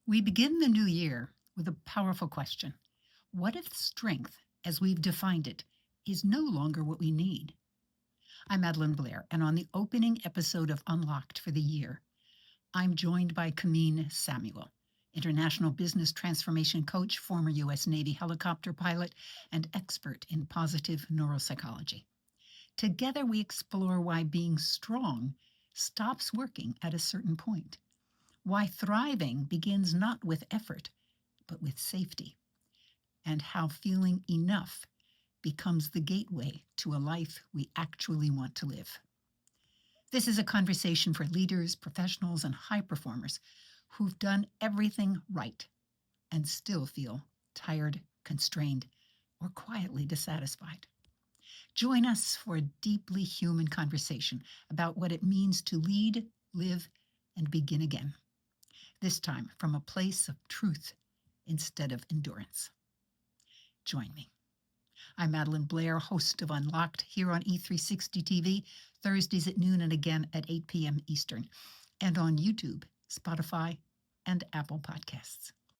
We begin the new year with a powerful question. What if strength, as we've defined it, is no longer what we need? I'm Madelyn Blair, and on the opening episode of Unlocked for the year, I'm joined by Kamin Samuel, international business transformation coach, former U.S. Navy helicopter pilot, and expert in positive neuropsychology. Together, we explore why being strong stops working at a certain point, why thriving begins not with effort, but with safety, and how feeling enough becomes the gateway to a life we actually want to live. This is a conversation for leaders, professionals, and high performers who've done everything right and still feel tired, constrained, or quietly dissatisfied. Join us for a deeply human conversation about what it means to lead, live, and begin again. This time from a place of truth instead of endurance. Join me. I'm Madelyn Blair, host of Unlocked here on E360 TV, Thursdays at noon and again at 8 p.m. Eastern, and on YouTube, Spotify, and Apple Podcasts.